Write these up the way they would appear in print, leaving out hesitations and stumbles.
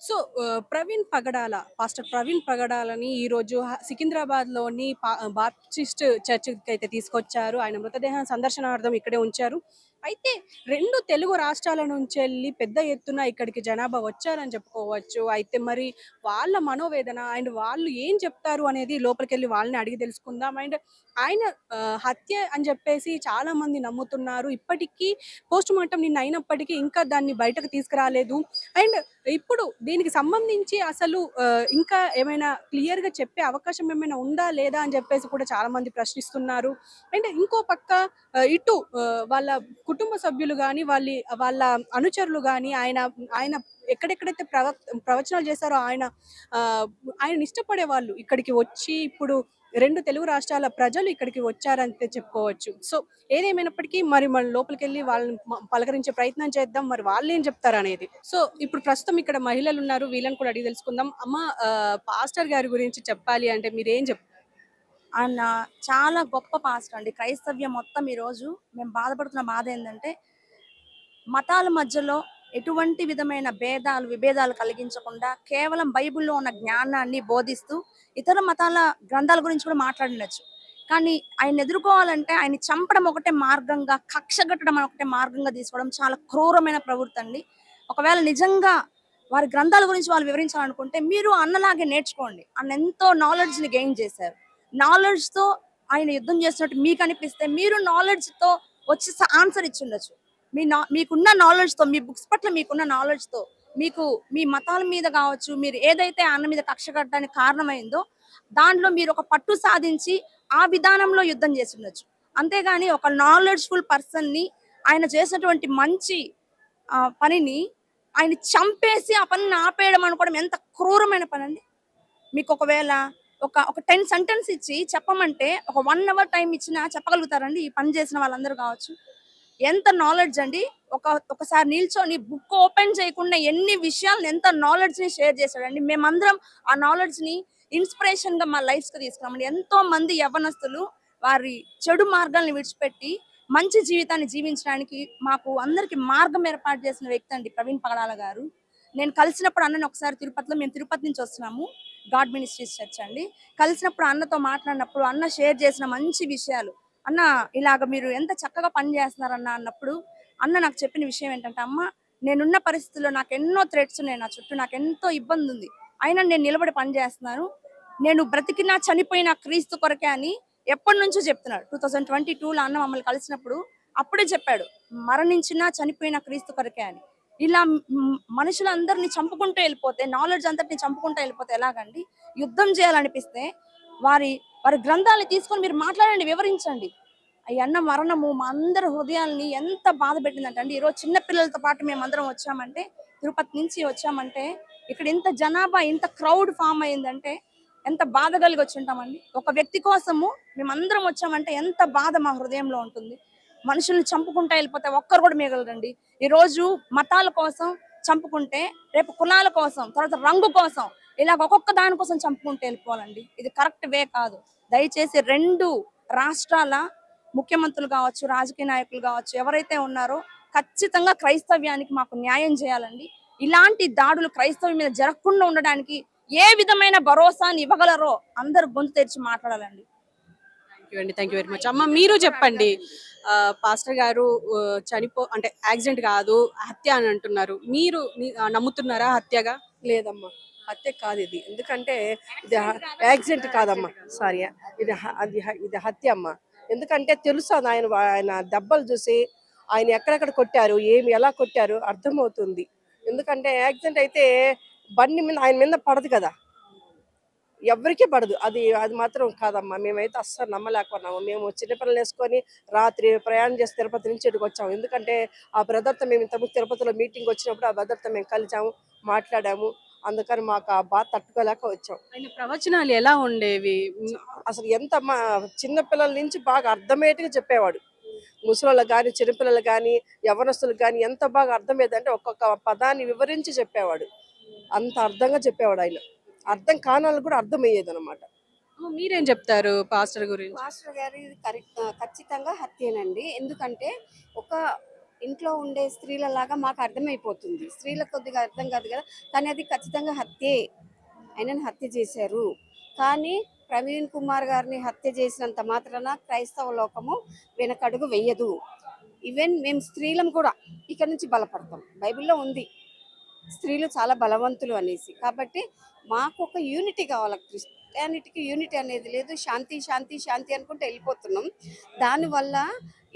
So, Praveen పగడాల, pastor Praveen పగడాలని ఈరోజు సికింద్రాబాద్‌లోని Baptist చర్చ్‌కైతే తీసుకొచ్చారు. ఆయన మృతదేహం సందర్శనార్థం ఇక్కడే ఉంచారు. అయితే 2 తెలుగు రాష్ట్రాల నుంచెల్లి పెద్ద ఎత్తున ఇక్కడికి జనాభా వచ్చారని చెప్పుకోవచ్చు. అయితే మరి వాళ్ళ మనోవేదన అండ్ వాళ్ళు ఏం చెప్తారు అనేది లోపలికెళ్ళి వాళ్ళని అడిగి తెలుసుకుందాం. అండ్ ఆయన హత్య అని చెప్పేసి చాలామంది నమ్ముతున్నారు. ఇప్పటికీ పోస్ట్‌మార్టం నిన్న అయినప్పటికీ ఇంకా దాన్ని బయటకు తీసుకురాలేదు. అండ్ ఇప్పుడు దీనికి సంబంధించి అసలు ఇంకా ఏమైనా క్లియర్‌గా చెప్పే అవకాశం ఏమైనా ఉందా? లేదా? అని జెప్పేసి కూడా చాలామంది ప్రశ్నిస్తున్నారు. అండ్ ఇంకో పక్క ఇటు వాళ్ళ కుటుంబ సభ్యులు గాని, వాళ్ళ అనుచరులు గాని ఆయన ఎక్కడెక్కడైతే ప్రవచనాలు చేశారో ఆహ్, ఆయనని ఇష్టపడేవాళ్ళు ఇక్కడికి వచ్చి ఇప్పుడు 2 తెలుగు రాష్ట్రాల ప్రజలు ఇక్కడికి వచ్చారంతే చెప్పుకోవచ్చు. సో, ఏదేమైనప్పటికీ మరి మనం లోపలికెళ్ళి వాళ్ళని పలకరించే ప్రయత్నం చేద్దాం. మరి వాళ్ళేం చెప్తారనేది. సో, ఇప్పుడు ప్రస్తుతం ఇక్కడ మహిళలున్నారు. వీళ్ళని కూడా అడిగి తెలుసుకుందాం. అమ్మ, పాస్టర్ గారి గురించి చెప్పాలి అంటే మీరేం చెప్తారు? ఆయన చాలా గొప్ప పాస్టర్ అండి. క్రైస్తవ్యం మొత్తం ఈరోజు మేము బాధపడుతున్న బాధ ఏందంటే, మతాల మధ్యలో ఎటువంటి విధమైన విభేదాలు కలిగించకుండా కేవలం బైబిల్‌లో ఉన్న జ్ఞానాన్ని బోధిస్తూ, ఇతర మతాల గ్రంథాల గురించి కూడా మాట్లాడుండొచ్చు. కానీ ఆయన్ని ఎదుర్కోవాలంటే ఆయన్ని చంపడం ఒకటే మార్గంగా, కక్ష కట్టడం ఒకటే మార్గంగా తీసుకోవడం చాలా క్రూరమైన ప్రవృత్తండి. ఒకవేళ నిజంగా వారి గ్రంథాల గురించి వాళ్ళు వివరించాలనుకుంటే, మీరు అన్నలాగే నేర్చుకోండి. అన్న ఎంతో నాలెడ్జ్‌ని గెయిన్ చేశారు. నాలెడ్జ్‌తో ఆయన యుద్ధం చేస్తున్నట్టు మీకనిపిస్తే, మీరు నాలెడ్జ్‌తో వచ్చి ఆన్సర్ ఇచ్చుండొచ్చు. మీకున్న నాలెడ్జ్‌తో, మీ బుక్స్ పట్ల మీకున్న నాలెడ్జ్‌తో, మీకు మీ మతాల మీద కావచ్చు, మీరు ఏదైతే అన్న మీద కక్ష కట్టడానికి కారణమైందో, దాంట్లో మీరు ఒక పట్టు సాధించి, ఆ విధానంలో యుద్ధం చేసుండొచ్చు. అంతేగాని ఒక నాలెడ్జ్‌ఫుల్ పర్సన్‌ని ఆయన చేసినటువంటి మంచి పనిని ఆయన్ని చంపేసి ఆ పనిని ఆపేయడం అనుకోవడం ఎంత క్రూరమైన పనండి. మీకు ఒకవేళ ఒక 10 సెంటెన్స్ ఇచ్చి చెప్పమంటే ఒక 1 అవర్ టైమ్ ఇచ్చినా చెప్పగలుగుతారండి ఈ పని చేసిన వాళ్ళందరూ కావచ్చు? ఎంత నాలెడ్జ్ అండి. ఒకసారి నిల్చొని బుక్ ఓపెన్ చేయకుండా ఎన్ని విషయాలను ఎంత నాలెడ్జ్‌ని షేర్ చేశాడండి. మేమందరం ఆ నాలెడ్జ్‌ని ఇన్‌స్పిరేషన్‌గా మా లైఫ్స్‌కి తీసుకున్నామండి. ఎంతో మంది యవ్వనస్తులు వారి చెడు మార్గాల్ని విడిచిపెట్టి మంచి జీవితాన్ని జీవించడానికి మాకు అందరికి మార్గం ఏర్పాటు చేసిన వ్యక్తి అండి ప్రవీణ్ పగడాల గారు. నేను కలిసినప్పుడు అన్నని ఒకసారి తిరుపతిలో, మేము తిరుపతి నుంచి వస్తున్నాము. గాడ్ మినిస్ట్రీస్ చర్చ్ అండి. కలిసినప్పుడు అన్నతో మాట్లాడినప్పుడు అన్న షేర్ చేసిన మంచి విషయాలు, అన్న ఇలాగ మీరు ఎంత చక్కగా పని చేస్తున్నారన్న అన్నప్పుడు అన్న నాకు చెప్పిన విషయం ఏంటంటే, అమ్మ నేనున్న పరిస్థితుల్లో నాకు ఎన్నో థ్రెట్స్ ఉన్నాయి, నా చుట్టూ నాకు ఎంతో ఇబ్బంది ఉంది, అయినా నేను నిలబడి పని చేస్తున్నాను, నేను బ్రతికినా చనిపోయినా క్రీస్తు కొరకే అని ఎప్పటి నుంచో చెప్తున్నాడు. 2022లో అన్న మమ్మల్ని కలిసినప్పుడు అప్పుడే చెప్పాడు, మరణించినా చనిపోయినా క్రీస్తు కొరకే అని. ఇలా మనుషులందరినీ చంపుకుంటూ వెళ్ళిపోతే, నాలెడ్జ్ అంతటిని చంపుకుంటూ వెళ్ళిపోతే ఎలాగండి? యుద్ధం చేయాలనిపిస్తే వారి వారి గ్రంథాలని తీసుకొని మీరు మాట్లాడండి, వివరించండి. ఈ అన్న మరణము మా అందరి హృదయాల్ని ఎంత బాధ పెట్టిందంటే అండి, ఈరోజు చిన్న పిల్లలతో పాటు మేమందరం వచ్చామంటే, తిరుపతి నుంచి వచ్చామంటే, ఇక్కడ ఇంత జనాభా ఇంత క్రౌడ్ ఫామ్ అయిందంటే ఎంత బాధ కలిగి వచ్చి ఉంటామండి. ఒక వ్యక్తి కోసము మేమందరం వచ్చామంటే ఎంత బాధ మా హృదయంలో ఉంటుంది. మనుషుల్ని చంపుకుంటా వెళ్ళిపోతే ఒక్కరు కూడా మిగలరండి. ఈరోజు మతాల కోసం చంపుకుంటే, రేపు కులాల కోసం, తర్వాత రంగు కోసం, ఇలాగ ఒక్కొక్క దాని కోసం చంపుకుంటూ వెళ్ళిపోవాలండి. ఇది కరెక్ట్ వే కాదు. దయచేసి 2 రాష్ట్రాల ముఖ్యమంత్రులు కావచ్చు, రాజకీయ నాయకులు కావచ్చు, ఎవరైతే ఉన్నారో ఖచ్చితంగా క్రైస్తవ్యానికి మాకు న్యాయం చేయాలండి. ఇలాంటి దాడులు క్రైస్తవం మీద జరగకుండా ఉండడానికి ఏ విధమైన భరోసాని ఇవ్వగలరో అందరూ గొంతు తెరిచి మాట్లాడాలండి. థాంక్ యూ అండి. Thank you very much. అమ్మ, మీరు చెప్పండి. పాస్టర్ గారు అంటే యాక్సిడెంట్ కాదు, హత్య అని అంటున్నారు. మీరు నమ్ముతున్నారా హత్యగా? లేదమ్మా, హత్య కాదు ఇది. ఎందుకంటే ఇది యాక్సిడెంట్ కాదమ్మా, సారీ. ఇది హత్య అమ్మా. ఎందుకంటే తెలుసు, అది ఆయన దెబ్బలు చూసి ఆయన ఎక్కడెక్కడ కొట్టారు, ఎలా కొట్టారు అర్థమవుతుంది. ఎందుకంటే యాక్సిడెంట్ అయితే బండి మీద ఆయన మీద పడదు కదా, ఎవరికీ పడదు. అది అది మాత్రం కాదమ్మా. మేమైతే అస్సలు నమ్మలేకున్నాము. మేము చిన్నపిల్లలు వేసుకొని రాత్రి ప్రయాణం చేసి తిరుపతి నుంచి ఇక్కడికి వచ్చాము. ఎందుకంటే ఆ బ్రదర్తో మేము ఇంతకుముందు తిరుపతిలో మీటింగ్ వచ్చినప్పుడు ఆ బ్రదర్తో మేము కలిసాము, మాట్లాడాము. అందుకని మాకు ఆ బాధ తట్టుకోలేక వచ్చాం. ఆయన ప్రవచనాలు ఎలా ఉండేవి? అసలు ఎంత మా చిన్నపిల్లల నుంచి బాగా అర్థమయ్యేట్టుగా చెప్పేవాడు. ముసలోళ్ళకి కానీ, చిన్నపిల్లలు కానీ, యవ్వనస్తులకు కానీ ఎంత బాగా అర్థమయ్యేదంటే ఒక్కొక్క పదాన్ని వివరించి చెప్పేవాడు. అంత అర్థంగా చెప్పేవాడు ఆయన. అర్థం కానోళ్ళకి కూడా అర్థమయ్యేదన్నమాట. మీరేం చెప్తారు పాస్టర్ గురించి? మాస్టర్ గారి ఖచ్చితంగా హత్యేనండి. ఎందుకంటే ఒక ఇంట్లో ఉండే స్త్రీలలాగా మాకు అర్థమైపోతుంది. స్త్రీలకు కొద్దిగా అర్థం కాదు కదా! కానీ అది ఖచ్చితంగా హత్యే. ఆయనను హత్య చేశారు. కానీ ప్రవీణ్ కుమార్ గారిని హత్య చేసినంత మాత్రాన క్రైస్తవ లోకము వెనకడుగు వెయ్యదు. ఈవెన్ మేము స్త్రీలం కూడా ఇక నుంచి బలపడతాం. బైబిల్‌లో ఉంది. స్త్రీలు చాలా బలవంతులు అనేసి. కాబట్టి మాకు ఒక యూనిటీ కావాలి. క్రిస్టియానిటీకి యూనిటీ అనేది లేదు. శాంతి, శాంతి, శాంతి అనుకుంటూ వెళ్ళిపోతున్నాం. దానివల్ల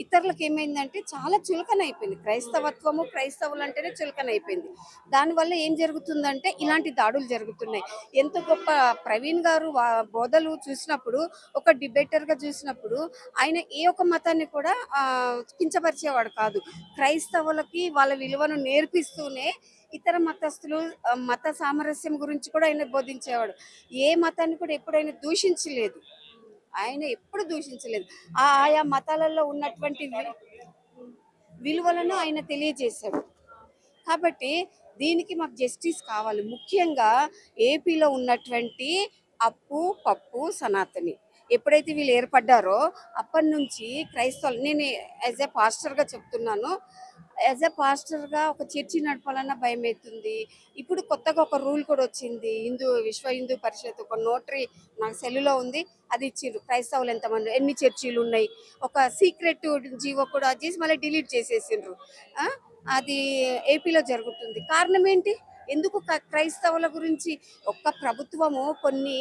ఇతరులకు ఏమైందంటే చాలా చులకన అయిపోయింది. క్రైస్తవత్వము, క్రైస్తవులు అంటేనే చులకన అయిపోయింది. దానివల్ల ఏం జరుగుతుందంటే ఇలాంటి దాడులు జరుగుతున్నాయి. ఎంత గొప్ప ప్రవీణ్ గారు బోధలు చూసినప్పుడు, ఒక డిబేటర్‌గా చూసినప్పుడు ఆయన ఏ ఒక్క మతాన్ని కూడా కించపరిచేవాడు కాదు. క్రైస్తవులకి వాళ్ళ విలువను నేర్పిస్తూనే ఇతర మతస్థులు మత సామరస్యం గురించి కూడా ఆయన బోధించేవాడు. ఏ మతాన్ని కూడా ఎప్పుడైనా దూషించలేదు. ఆయన ఎప్పుడు దూషించలేదు. ఆయా మతాలలో ఉన్నటువంటి విలువలను ఆయన తెలియజేశాడు. కాబట్టి దీనికి మాకు జస్టిస్ కావాలి. ముఖ్యంగా ఏపీలో ఉన్నటువంటి అప్పు, పప్పు, సనాతని ఎప్పుడైతే వీళ్ళు ఏర్పడ్డారో అప్పటి నుంచి క్రైస్తవులు, నేను యాజ్ ఏ పాస్టర్గా చెప్తున్నాను, యాజ్ ఏ పాస్టర్గా ఒక చర్చి నడపాలన్నా భయం అవుతుంది. ఇప్పుడు కొత్తగా ఒక రూల్ కూడా వచ్చింది. విశ్వ హిందూ పరిషత్ ఒక నోటరీ నాకు సెల్లులో ఉంది, అది ఇచ్చిండ్రు. క్రైస్తవులు ఎంతమంది, ఎన్ని చర్చిలు ఉన్నాయి, ఒక సీక్రెట్ జీవో కూడా చేసి మళ్ళీ డిలీట్ చేసేసిండ్రు. అది ఏపీలో జరుగుతుంది. కారణం ఏంటి? ఎందుకు క్రైస్తవుల గురించి ఒక్క ప్రభుత్వము కొన్ని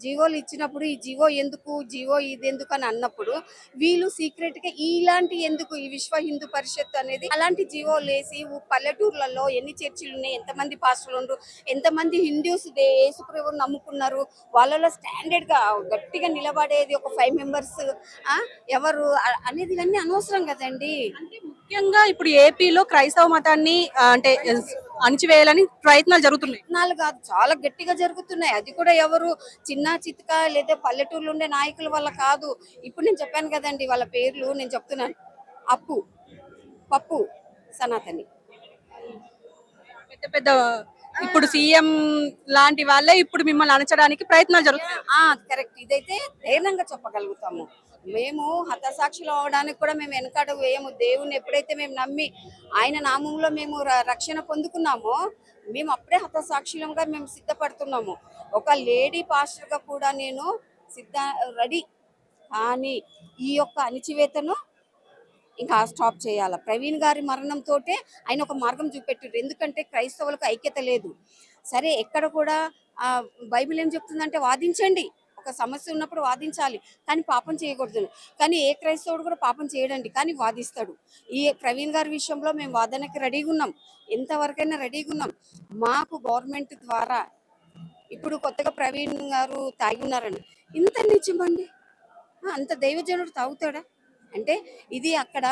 జీవోలు ఇచ్చినప్పుడు ఈ జీవో ఎందుకు, జీవో ఇది ఎందుకు అని అన్నప్పుడు వీళ్ళు సీక్రెట్గా ఇలాంటి ఎందుకు, ఈ విశ్వ హిందూ పరిషత్ అనేది అలాంటి జీవోలు వేసి పల్లెటూర్లలో ఎన్ని చర్చిలు ఉన్నాయి, ఎంతమంది పాస్టర్లు ఉన్నారు, ఎంతమంది హిందూస్ యేసుప్రభువుని నమ్ముకున్నారు, వాళ్ళలో స్టాండర్డ్గా గట్టిగా నిలబడేది ఒక 5 మెంబర్స్ ఎవరు అనేది ఇవన్నీ అనవసరం కదండి. అంటే ముఖ్యంగా ఇప్పుడు ఏపీలో క్రైస్తవ మతాన్ని అంటే అణిచివేయాలని ప్రయత్నాలు జరుగుతున్నాయి. ప్రయత్నాలు కాదు, చాలా గట్టిగా జరుగుతున్నాయి. అది కూడా ఎవరు, చిన్న చితక లేదా పల్లెటూరులో ఉండే నాయకుల వల్ల కాదు. ఇప్పుడు నేను చెప్పాను కదండి వాళ్ళ పేర్లు, నేను చెప్తున్నాను. అప్పు, పప్పు, సనాతని. పెద్ద పెద్ద ఇప్పుడు సీఎం లాంటి వాళ్ళే ఇప్పుడు మిమ్మల్ని అణచడానికి ప్రయత్నాలు జరుగుతున్నాయి. కరెక్ట్. ఇదైతే ధైర్యంగా చెప్పగలుగుతాము. మేము హతసాక్షులు అవడానికి కూడా మేము వెనకడుగు వేయము. దేవుణ్ణి ఎప్పుడైతే మేము నమ్మి ఆయన నామంలో మేము రక్షణ పొందుకున్నామో మేము అప్పుడే హతసాక్షులంగా మేము సిద్ధపడుతున్నాము. ఒక లేడీ పాస్టర్గా కూడా నేను రెడీ. కానీ ఈ యొక్క అణిచివేతను ఇంకా స్టాప్ చేయాల. ప్రవీణ్ గారి మరణంతో ఆయన ఒక మార్గం చూపెట్టారు. ఎందుకంటే క్రైస్తవులకు ఐక్యత లేదు. సరే, ఎక్కడ కూడా బైబిల్ ఏం చెప్తుందంటే వాదించండి, ఒక సమస్య ఉన్నప్పుడు వాదించాలి, కానీ పాపం చేయకూడదు. కానీ ఏ క్రైస్తవుడు కూడా పాపం చేయడండి, కానీ వాదిస్తాడు. ఈ ప్రవీణ్ గారి విషయంలో మేము వాదనకి రెడీగా ఉన్నాం, ఎంతవరకైనా రెడీగా ఉన్నాం. మాకు గవర్నమెంట్ ద్వారా ఇప్పుడు కొత్తగా ప్రవీణ్ గారు తాగి ఉన్నారండి, ఇంత నిజమండి, అంత దైవజనుడు తాగుతాడా అంటే? ఇది అక్కడ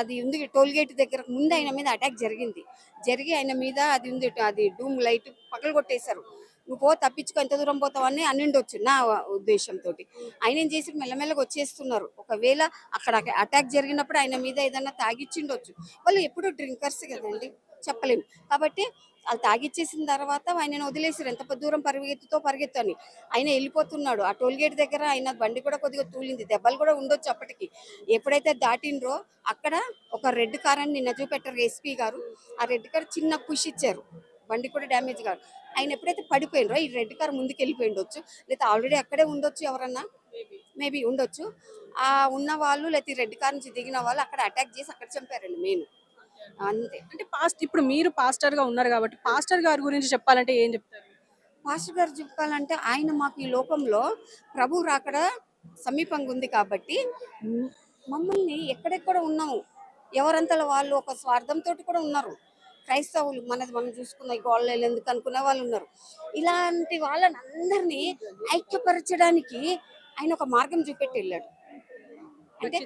అది ఉంది, టోల్ గేట్ దగ్గర ముందు ఆయన మీద అటాక్ జరిగి ఆయన మీద అది ఉంది, అది డూమ్ లైట్ పగలు కొట్టేశారు. నువ్వు తప్పించుకో, ఎంత దూరం పోతావని అన్నిండొచ్చు నా ఉద్దేశంతో. ఆయన ఏం చేసి మెల్లమెల్లగా వచ్చేస్తున్నారు. ఒకవేళ అక్కడ అటాక్ జరిగినప్పుడు ఆయన మీద ఏదన్నా తాగిచ్చిండొచ్చు. వాళ్ళు ఎప్పుడు డ్రింకర్స్ కదండి, చెప్పలేము. కాబట్టి వాళ్ళు తాగిచ్చేసిన తర్వాత ఆయనను వదిలేసారు. ఎంత దూరం పరిగెత్తని ఆయన వెళ్ళిపోతున్నాడు. ఆ టోల్ గేట్ దగ్గర ఆయన బండి కూడా కొద్దిగా తూలింది, దెబ్బలు కూడా ఉండొచ్చు అప్పటికి. ఎప్పుడైతే దాటిండ్రో అక్కడ ఒక రెడ్ కార్ అని నిన్న చూపెట్టారు ఎస్పీ గారు, ఆ రెడ్ కార్ చిన్న పుష్ ఇచ్చారు, బండి కూడా డ్యామేజ్ కాదు. ఆయన ఎప్పుడైతే పడిపోయినరో ఈ రెడ్ కార్ ముందుకు వెళ్ళిపోయిండొచ్చు, లేదా ఆల్రెడీ అక్కడే ఉండొచ్చు, ఎవరన్నా మేబీ ఉండొచ్చు. ఉన్న వాళ్ళు లేకపోతే రెడ్ కార్ నుంచి దిగిన వాళ్ళు అక్కడ అటాక్ చేసి అక్కడ చంపారండి మెయిన్. అంతే. అంటే ఇప్పుడు మీరు పాస్టర్ గా ఉన్నారు కాబట్టి పాస్టర్ గారి గురించి చెప్పాలంటే ఏం చెప్తారు? పాస్టర్ గారు చెప్పాలంటే ఆయన మాకు ఈ లోకంలో ప్రభు రాకడ సమీపంగా ఉంది కాబట్టి మమ్మల్ని ఎక్కడెక్కడ ఉన్నాము, ఎవరంతలో వాళ్ళు ఒక స్వార్థంతో కూడా ఉన్నారు. క్రైస్తవులు మనది మనం చూసుకున్న గోళ్ళు ఎందుకు అనుకునే వాళ్ళు ఉన్నారు. ఇలాంటి వాళ్ళని అందరినీ ఐక్యపరచడానికి ఆయన ఒక మార్గం చూపెట్టి వెళ్ళాడు. అంటే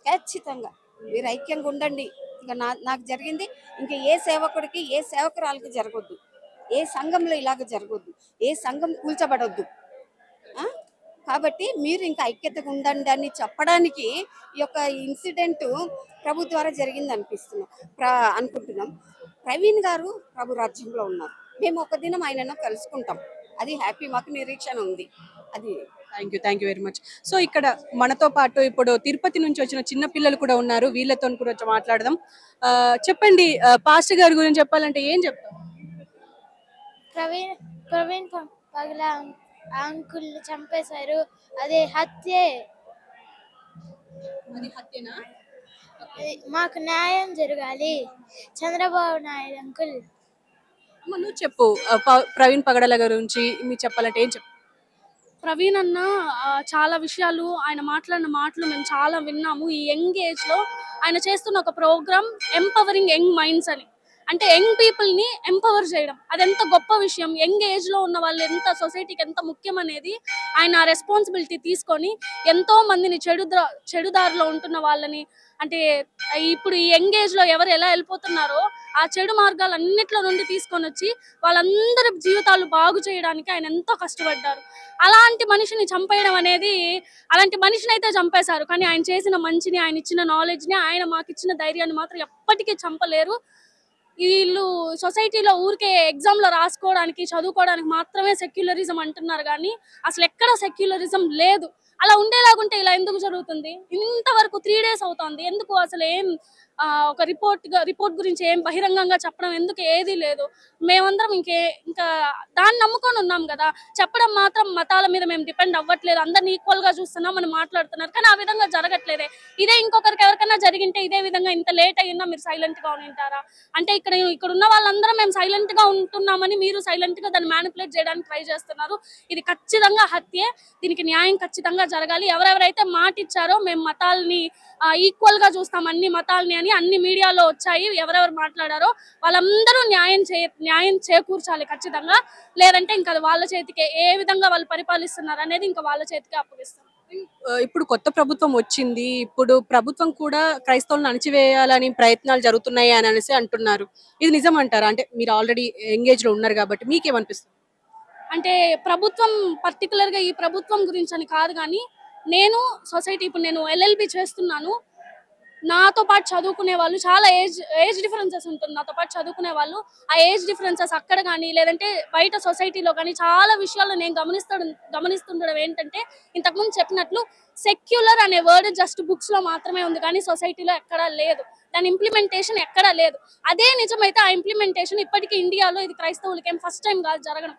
ఖచ్చితంగా మీరు ఐక్యంగా ఉండండి. ఇంకా నాకు జరిగింది ఇంకా ఏ సేవకుడికి, ఏ సేవకురాలకి జరగొద్దు, ఏ సంఘంలో ఇలాగ జరగొద్దు, ఏ సంఘం కూల్చబడొద్దు. కాబట్టి మీరు ఇంకా ఐక్యతగా ఉండండి అని చెప్పడానికి ఈ యొక్క ఇన్సిడెంట్ ప్రభు ద్వారా జరిగింది అనుకుంటున్నాం. ప్రవీణ్ గారు ప్రభు రాజ్యంలో ఉన్నారు. మేము ఒక దినం ఆయనను కలుసుకుంటాం, అది హ్యాపీ, మాకు నిరీక్షణ ఉంది. అది thank you very much. So ఇక్కడ మనతో పాటు ఇప్పుడు తిరుపతి నుంచి వచ్చిన చిన్న పిల్లలు కూడా ఉన్నారు. వీళ్ళతో కూడా కొంచెం మాట్లాడదాం. చెప్పండి, పాస్టర్ గారి గురించి చెప్పాలంటే ఏం చెప్తారు? ప్రవీణ్ ప్రవీణ్ పగల అంకుల్ చంపేశారు. అదే హత్యే. అది హత్యనా? మాకు న్యాయం జరగాలి. చంద్రబాబు నాయుడు అంకుల్. అమ్మ నువ్వు చెప్పు, ప్రవీణ్ పగడాల గురించి మీరు చెప్పాలంటే ఏం చెప్తారు? ప్రవీణ్ అన్న చాలా విషయాలు ఆయన మాట్లాడిన మాటలు మేము చాలా విన్నాము. ఈ యంగ్ ఏజ్ లో ఆయన చేస్తున్న ఒక ప్రోగ్రామ్ ఎంపవరింగ్ యంగ్ మైండ్స్ అని, అంటే యంగ్ పీపుల్ ని ఎంపవర్ చేయడం, అది ఎంత గొప్ప విషయం. యంగ్ ఏజ్ లో ఉన్న వాళ్ళు ఎంత సొసైటీకి ఎంత ముఖ్యం అనేది ఆయన రెస్పాన్సిబిలిటీ తీసుకొని ఎంతో మందిని చెడుదారిలో ఉంటున్న వాళ్ళని, అంటే ఇప్పుడు ఈ యంగ్ ఏజ్ లో ఎవరు ఎలా వెళ్ళిపోతున్నారో ఆ చెడు మార్గాలు అన్నిట్లో నుండి తీసుకొని వచ్చి వాళ్ళందరి జీవితాలు బాగు చేయడానికి ఆయన ఎంతో కష్టపడ్డారు. అలాంటి మనిషిని చంపేయడం అనేది, అలాంటి మనిషిని అయితే చంపేశారు, కానీ ఆయన చేసిన మంచిని, ఆయన ఇచ్చిన నాలెడ్జ్ ని, ఆయన మాకు ఇచ్చిన ధైర్యాన్ని మాత్రం ఎప్పటికీ చంపలేరు. వీళ్ళు సొసైటీలో ఊరికే ఎగ్జామ్ లో రాసుకోవడానికి చదువుకోవడానికి మాత్రమే సెక్యులరిజం అంటున్నారు, కానీ అసలు ఎక్కడ సెక్యులరిజం లేదు. అలా ఉండేలాగుంటే ఇలా ఎందుకు జరుగుతుంది? ఇంతవరకు 3 days అవుతుంది, ఎందుకు అసలు ఏం ఒక రిపోర్ట్ గురించి ఏం బహిరంగంగా చెప్పడం ఎందుకు? ఏది లేదు. మేమందరం ఇంకా దాన్ని నమ్ముకొని ఉన్నాం కదా. చెప్పడం మాత్రం మతాల మీద మేము డిపెండ్ అవ్వట్లేదు, అందరిని ఈక్వల్ గా చూస్తున్నాం అని మాట్లాడుతున్నారు, కానీ ఆ విధంగా జరగట్లేదే. ఇదే ఇంకొకరికి ఎవరికైనా జరిగింటే ఇదే విధంగా ఇంత లేట్ అయ్యిందా మీరు సైలెంట్ గా ఉంటారా? అంటే ఇక్కడ ఉన్న వాళ్ళందరం మేము సైలెంట్ గా ఉంటున్నామని మీరు సైలెంట్ గా దాన్ని మ్యానిపులేట్ చేయడానికి ట్రై చేస్తున్నారు. ఇది ఖచ్చితంగా హత్యే. దీనికి న్యాయం ఖచ్చితంగా జరగాలి. ఎవరెవరైతే మాట ఇచ్చారో మేము మతాల్ని ఈక్వల్ గా చూస్తాం, అన్ని మతాలని అని అన్ని మీడియాలో వచ్చాయి, ఎవరెవరు మాట్లాడారో వాళ్ళందరూ న్యాయం చేకూర్చాలి ఖచ్చితంగా. లేదంటే ఇంకా అది వాళ్ళ చేతికే, ఏ విధంగా వాళ్ళు పరిపాలిస్తున్నారు అనేది ఇంకా వాళ్ళ చేతికే అప్పగిస్తారు. ఇప్పుడు కొత్త ప్రభుత్వం వచ్చింది. ఇప్పుడు ప్రభుత్వం కూడా క్రైస్తవులను అణచివేయాలని ప్రయత్నాలు జరుగుతున్నాయి అని అనేసి అంటున్నారు. ఇది నిజం అంటారా? అంటే మీరు ఆల్రెడీ ఎంగేజ్ లో ఉన్నారు కాబట్టి మీకేమనిపిస్తుంది? అంటే ప్రభుత్వం పర్టికులర్ గా ఈ ప్రభుత్వం గురించి అని కాదు, కానీ నేను సొసైటీ, ఇప్పుడు నేను LLB చేస్తున్నాను, నాతో పాటు చదువుకునే వాళ్ళు చాలా ఏజ్ డిఫరెన్సెస్ ఉంటుంది. నాతో పాటు చదువుకునే వాళ్ళు ఆ ఏజ్ డిఫరెన్సెస్ అక్కడ కానీ లేదంటే బయట సొసైటీలో కానీ చాలా విషయాలు నేను గమనిస్తుండడం ఏంటంటే, ఇంతకుముందు చెప్పినట్లు సెక్యులర్ అనే వర్డ్ జస్ట్ బుక్స్ లో మాత్రమే ఉంది, కానీ సొసైటీలో ఎక్కడా లేదు. దాని ఇంప్లిమెంటేషన్ ఎక్కడా లేదు. అదే నిజమైతే ఆ ఇంప్లిమెంటేషన్ ఇప్పటికీ ఇండియాలో, ఇది క్రైస్తవులకి ఏం ఫస్ట్ టైం కాదు జరగడం.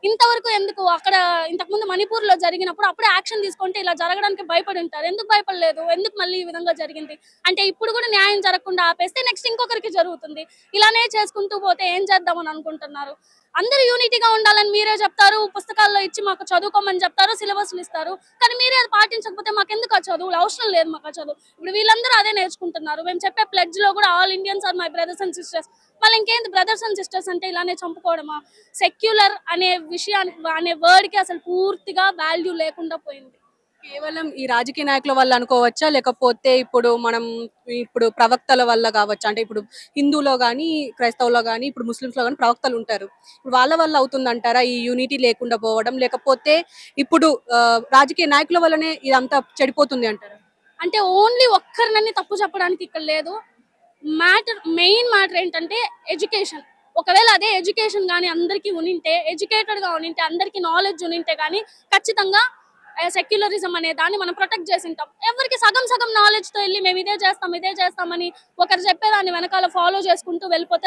ఇంతవరకు ఎందుకు? అక్కడ ఇంతకుముందు మణిపూర్ లో జరిగినప్పుడు అప్పుడే యాక్షన్ తీసుకుంటే ఇలా జరగడానికి భయపడి ఉంటారు, ఎందుకు భయపడలేదు? ఎందుకు మళ్ళీ ఈ విధంగా జరిగింది? అంటే ఇప్పుడు కూడా న్యాయం జరగకుండా ఆపేస్తే నెక్స్ట్ ఇంకొకరికి జరుగుతుంది. ఇలానే చేసుకుంటూ పోతే ఏం చేద్దామని అనుకుంటున్నారు? అందరూ యూనిటీగా ఉండాలని మీరే చెప్తారు, పుస్తకాల్లో ఇచ్చి మాకు చదువుకోమని చెప్తారు, సిలబస్లు ఇస్తారు, కానీ మీరే అది పాటించకపోతే మాకు ఎందుకు ఆ చదువులు? అవసరం లేదు మాకు ఆ చదువు. ఇప్పుడు వీళ్ళందరూ అదే నేర్చుకుంటున్నారు. మేము చెప్పే ప్లెడ్జ్ లో కూడా all Indians are my brothers and sisters. మళ్ళీ ఇంకేంటి బ్రదర్స్ అండ్ సిస్టర్స్ అంటే ఇలానే చంపుకోవడమా? సెక్యులర్ అనే విషయానికి, అనే వర్డ్ కి అసలు పూర్తిగా వాల్యూ లేకుండా పోయింది. కేవలం ఈ రాజకీయ నాయకుల వల్ల అనుకోవచ్చా, లేకపోతే ఇప్పుడు ప్రవక్తల వల్ల కావచ్చా? అంటే ఇప్పుడు హిందూలో కానీ క్రైస్తవులో కానీ ఇప్పుడు ముస్లింస్లో కానీ ప్రవక్తలు ఉంటారు, ఇప్పుడు వాళ్ళ వల్ల అవుతుందంటారా ఈ యూనిటీ లేకుండా పోవడం? లేకపోతే ఇప్పుడు రాజకీయ నాయకుల వల్లనే ఇదంతా చెడిపోతుంది అంటారా? అంటే ఓన్లీ ఒక్కరినని తప్పు చెప్పడానికి ఇక్కడ లేదు. మెయిన్ మ్యాటర్ ఏంటంటే ఎడ్యుకేషన్. ఒకవేళ అదే ఎడ్యుకేషన్ కానీ అందరికీ ఉనింటే, ఎడ్యుకేటెడ్ గా ఉనింటే, అందరికీ నాలెడ్జ్ ఉనింటే కానీ ఖచ్చితంగా సెక్యులరిజం అనే దాన్ని మనం ప్రొటెక్ట్ చేసి ఉంటాం. ఎవరికి సగం నాలెడ్జ్ తో వెళ్ళి మేము ఇదే చేస్తామని ఒకరు చెప్పేదాన్ని వెనకాల ఫాలో చేసుకుంటూ వెళ్ళిపోతే అది